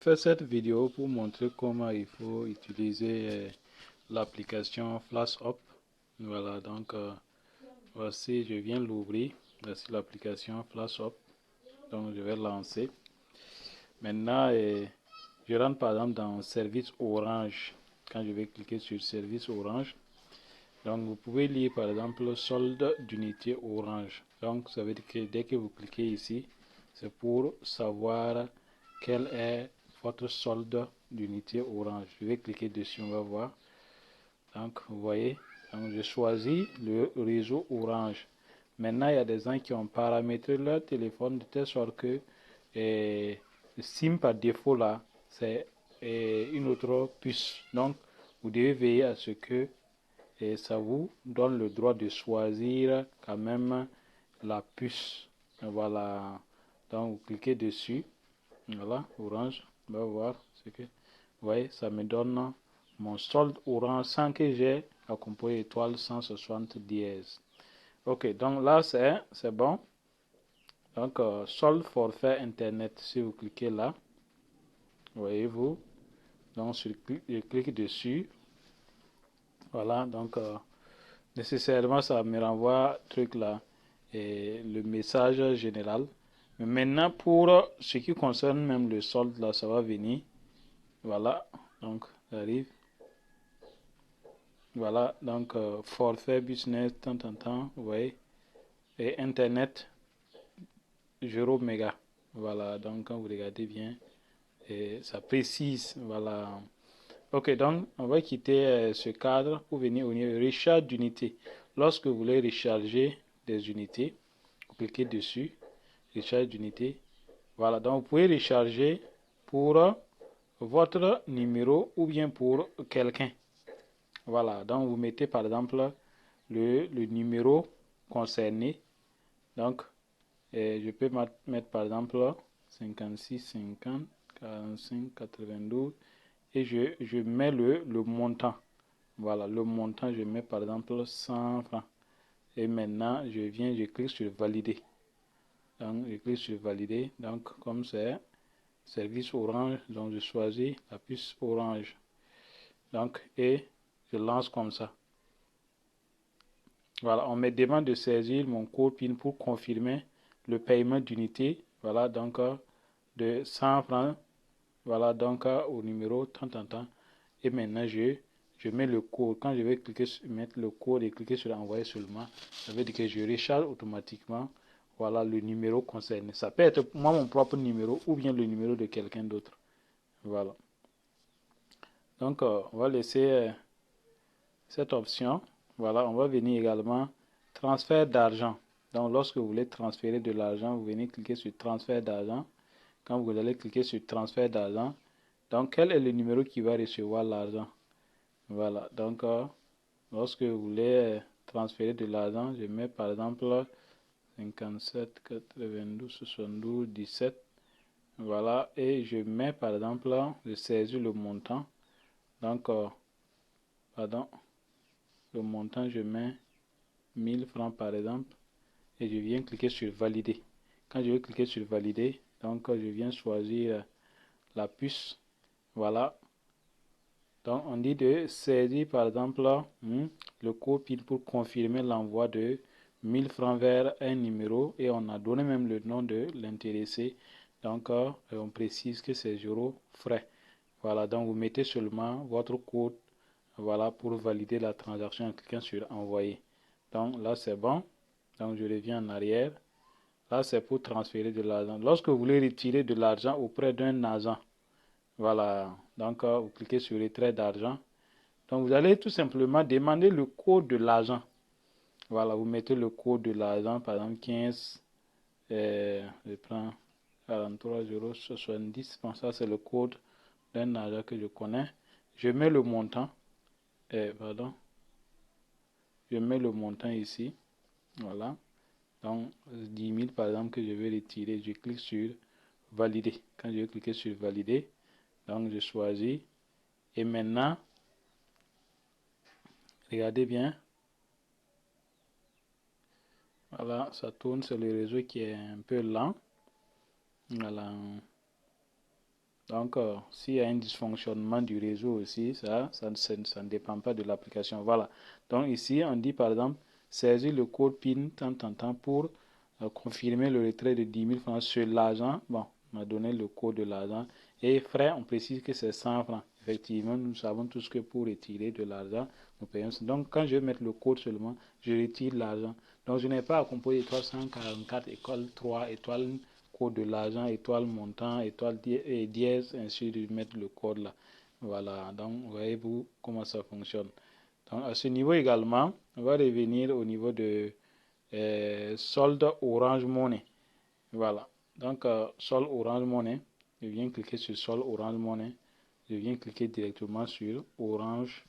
Fais cette vidéo pour montrer comment il faut utiliser l'application FlashUp. Voilà, donc voici, je viens l'ouvrir. Voici l'application FlashUp. Donc je vais lancer. Maintenant, je rentre par exemple dans Service Orange. Quand je vais cliquer sur Service Orange, donc vous pouvez lire par exemple solde d'unité Orange. Donc ça veut dire que dès que vous cliquez ici, c'est pour savoir quel est votre solde d'unité Orange. Je vais cliquer dessus, on va voir. Donc vous voyez, donc je choisis le réseau Orange. Maintenant, il y a des gens qui ont paramétré leur téléphone de telle sorte que le SIM par défaut là, c'est une autre puce. Donc, vous devez veiller à ce que ça vous donne le droit de choisir quand même la puce. Voilà. Donc, vous cliquez dessus. Voilà, orange. On va voir ce que. Vous voyez, ça me donne mon solde orange sans que j'ai la composée étoile 160 dièse. Ok, donc là c'est bon. Donc, solde forfait internet. Si vous cliquez là, voyez-vous. Donc, je clique dessus. Voilà, donc nécessairement ça me renvoie truc là et le message général. Mais maintenant pour ce qui concerne même le solde là, ça va venir. Voilà, donc ça arrive. Voilà, donc forfait business, tant, vous voyez. Et internet, 0 méga. Voilà, donc quand vous regardez bien, et ça précise, voilà. Ok, donc on va quitter ce cadre pour venir au niveau recharge d'unités. Lorsque vous voulez recharger des unités, vous cliquez dessus, recharge d'unités. Voilà, donc vous pouvez recharger pour votre numéro ou bien pour quelqu'un. Voilà, donc vous mettez par exemple le numéro concerné. Donc, je peux mettre par exemple 56 50 45 92 et je mets le montant. Voilà, le montant, je mets par exemple 100 francs. Et maintenant, je clique sur valider. Donc, je clique sur valider. Donc, comme c'est service orange, donc je choisis la puce orange. Donc, et je lance comme ça. Voilà, on me demande de saisir mon code PIN pour confirmer le paiement d'unité. Voilà, donc de 100 francs. Voilà, donc au numéro tant. Et maintenant, je mets le code. Quand je vais cliquer sur mettre le code et cliquer sur envoyer seulement, ça veut dire que je recharge automatiquement. Voilà le numéro concerné. Ça peut être moi mon propre numéro ou bien le numéro de quelqu'un d'autre. Voilà. Donc, on va laisser cette option. Voilà, on va venir également transfert d'argent. Donc, lorsque vous voulez transférer de l'argent, vous venez cliquer sur transfert d'argent. Quand vous allez cliquer sur transfert d'argent, donc quel est le numéro qui va recevoir l'argent? Voilà, donc lorsque vous voulez transférer de l'argent, je mets par exemple 57 92 72 17. Voilà, et je mets par exemple, je saisis le montant. Donc, pardon, le montant, je mets 1000 francs par exemple. Et je viens cliquer sur valider. Quand je vais cliquer sur valider, donc je viens choisir la puce. Voilà. Donc on dit de saisir par exemple le code PIN pour confirmer l'envoi de 1000 francs vers un numéro et on a donné même le nom de l'intéressé. Donc on précise que c'est 0 frais. Voilà, donc vous mettez seulement votre code, voilà, pour valider la transaction en cliquant sur envoyer. Donc là c'est bon. Donc je reviens en arrière. Là c'est pour transférer de l'argent. Lorsque vous voulez retirer de l'argent auprès d'un agent, voilà, donc vous cliquez sur retrait d'argent. Donc vous allez tout simplement demander le code de l'argent. Voilà, vous mettez le code de l'argent, par exemple 15, je prends 43 070. Bon, ça c'est le code d'un argent que je connais. Je mets le montant, pardon, je mets le montant ici. Voilà, donc 10 000 par exemple que je vais retirer. Je clique sur valider. Quand je vais cliquer sur valider, donc je choisis. Et maintenant, regardez bien. Voilà, ça tourne, c'est le réseau qui est un peu lent. Voilà. Donc, s'il y a un dysfonctionnement du réseau aussi, ça ne dépend pas de l'application. Voilà. Donc, ici, on dit par exemple, saisir le code PIN tant pour confirmer le retrait de 10 000 francs sur l'argent. Bon, on a donné le code de l'argent. Et frais, on précise que c'est 100 francs. Effectivement, nous savons tous que pour retirer de l'argent, nous payons. Donc, quand je vais mettre le code seulement, je retire l'argent. Donc, je n'ai pas à composer étoile 144, étoile 3, étoile code de l'argent, étoile montant, étoile et dièse, ainsi de mettre le code là. Voilà, donc voyez-vous comment ça fonctionne. Donc à ce niveau également, on va revenir au niveau de solde Orange Money. Voilà, donc solde Orange Money, je viens cliquer sur solde Orange Money, je viens cliquer directement sur Orange.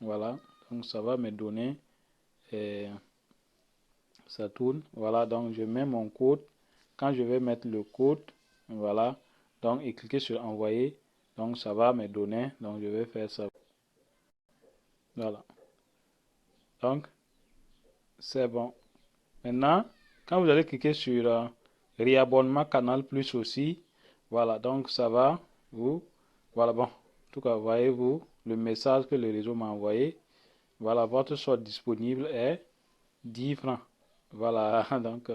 Voilà, donc ça va me donner, ça tourne. Voilà, donc je mets mon code. Quand je vais mettre le code, voilà, donc et cliquer sur envoyer, donc ça va me donner, donc je vais faire ça. Voilà, donc c'est bon. Maintenant, quand vous allez cliquer sur réabonnement Canal Plus aussi, voilà, donc ça va vous, voilà, bon, en tout cas, voyez-vous le message que le réseau m'a envoyé. Voilà, votre solde disponible est 10 francs. Voilà, donc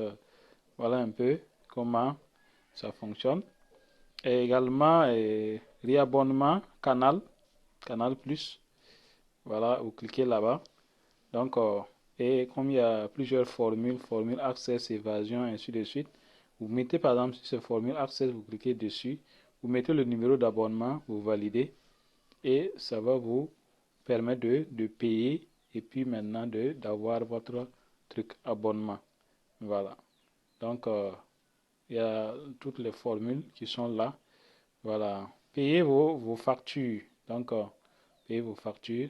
voilà un peu comment ça fonctionne. Et également, réabonnement Canal Plus. Voilà, vous cliquez là-bas. Donc, et comme il y a plusieurs formules Access, évasion, ainsi de suite, vous mettez par exemple sur cette formule Access, vous cliquez dessus, vous mettez le numéro d'abonnement, vous validez, et ça va vous permettre de payer, et puis maintenant d'avoir votre truc abonnement. Voilà. Donc, il y a toutes les formules qui sont là. Voilà. Payez vos factures. Donc, payez vos factures.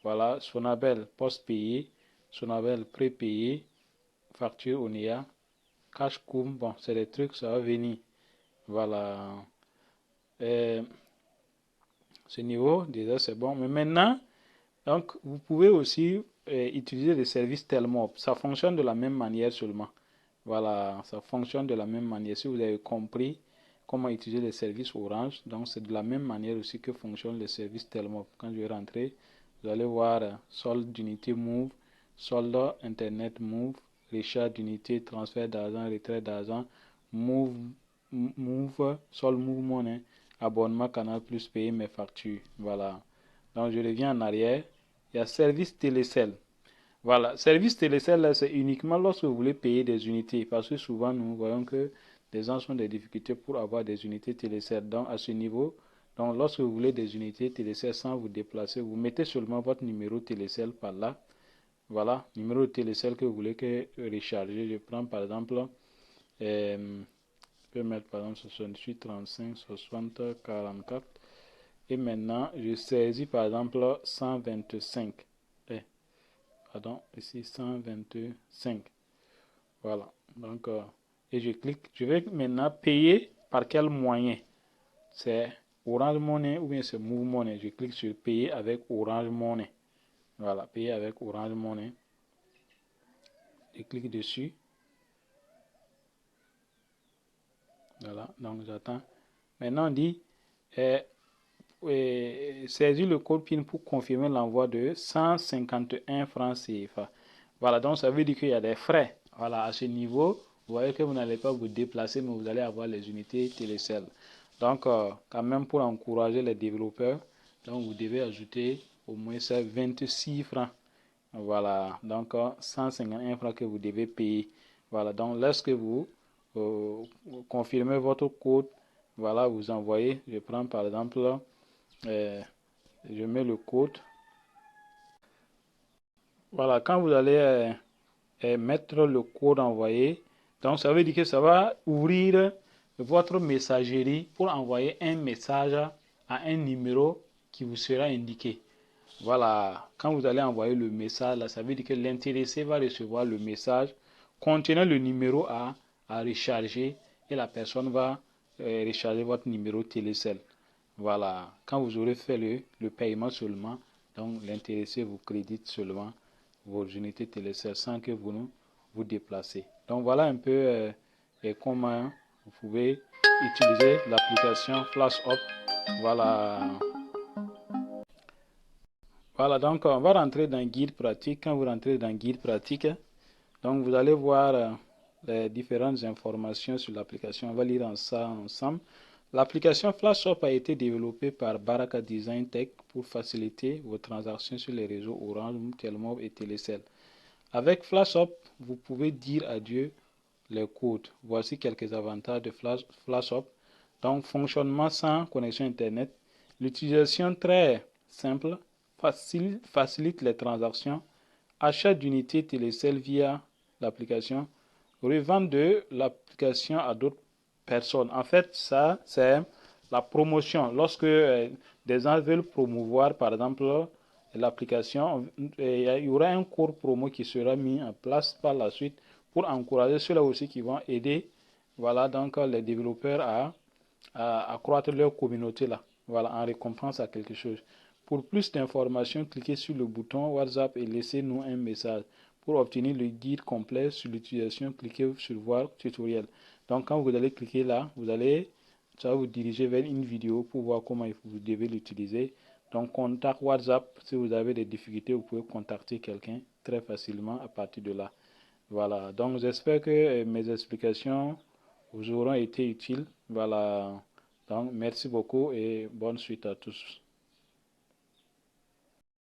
Voilà. Sonabel post-payé. Sonabel prépayé. Facture ONEA. Cashcoom. Bon, c'est des trucs, ça va venir. Voilà. Ce niveau, déjà, c'est bon. Mais maintenant, donc, vous pouvez aussi utiliser les services Telmob. Ça fonctionne de la même manière seulement. Voilà, ça fonctionne de la même manière. Si vous avez compris comment utiliser les services Orange, donc c'est de la même manière aussi que fonctionne le service Telmob. Quand je vais rentrer, vous allez voir solde d'unité Move, solde Internet Move, recharge d'unité, transfert d'argent, retrait d'argent, Move, solde Move Money, abonnement Canal Plus, payer mes factures. Voilà. Donc je reviens en arrière. Il y a service Télécell. Voilà, service télécell, c'est uniquement lorsque vous voulez payer des unités, parce que souvent nous voyons que les gens ont des difficultés pour avoir des unités télécell. Donc à ce niveau, donc lorsque vous voulez des unités télécell sans vous déplacer, vous mettez seulement votre numéro télécell par là. Voilà, numéro de télécell que vous voulez que recharger. Je prends par exemple, je peux mettre par exemple 68 35 60 44. Et maintenant, je saisis par exemple 125. Pardon, ici 125. Voilà. Donc, et je clique. Je vais maintenant payer par quel moyen? C'est Orange Money ou bien c'est Move Money. Je clique sur payer avec Orange Money. Voilà, payer avec Orange Money. Je clique dessus. Voilà, donc j'attends. Maintenant, on dit saisir le code PIN pour confirmer l'envoi de 151 francs CFA. Voilà, donc ça veut dire qu'il y a des frais. Voilà, à ce niveau, vous voyez que vous n'allez pas vous déplacer, mais vous allez avoir les unités télécell. Donc, quand même, pour encourager les développeurs, donc vous devez ajouter au moins 26 francs. Voilà, donc 151 francs que vous devez payer. Voilà, donc lorsque vous confirmez votre code, voilà, vous envoyez. Je prends par exemple, je mets le code. Voilà, quand vous allez mettre le code envoyé, donc ça veut dire que ça va ouvrir votre messagerie pour envoyer un message à un numéro qui vous sera indiqué. Voilà, quand vous allez envoyer le message, là, ça veut dire que l'intéressé va recevoir le message contenant le numéro à recharger et la personne va recharger votre numéro télécell. Voilà, quand vous aurez fait le paiement seulement, donc l'intéressé vous crédite seulement vos unités télécell sans que vous ne vous déplacez. Donc voilà un peu comment vous pouvez utiliser l'application FlashUp. Voilà. Voilà, donc on va rentrer dans guide pratique. Quand vous rentrez dans guide pratique, donc vous allez voir les différentes informations sur l'application. On va lire ça ensemble. L'application FlashUp a été développée par Baraka Design Tech pour faciliter vos transactions sur les réseaux Orange, Telmob et Telecel. Avec FlashUp, vous pouvez dire adieu les codes. Voici quelques avantages de FlashUp. Donc, fonctionnement sans connexion Internet. L'utilisation très simple facilite les transactions. Achat d'unités Telecel via l'application. Revente de l'application à d'autres personnes. En fait, ça, c'est la promotion. Lorsque des gens veulent promouvoir, par exemple, l'application, il y aura un cours promo qui sera mis en place par la suite pour encourager ceux-là aussi qui vont aider, voilà, donc les développeurs à accroître leur communauté là, voilà, en récompense à quelque chose. Pour plus d'informations, cliquez sur le bouton WhatsApp et laissez-nous un message. Pour obtenir le guide complet sur l'utilisation, cliquez sur voir tutoriel. Donc quand vous allez cliquer là, ça va vous diriger vers une vidéo pour voir comment vous devez l'utiliser. Donc contact WhatsApp, si vous avez des difficultés, vous pouvez contacter quelqu'un très facilement à partir de là. Voilà, donc j'espère que mes explications vous auront été utiles. Voilà, donc merci beaucoup et bonne suite à tous.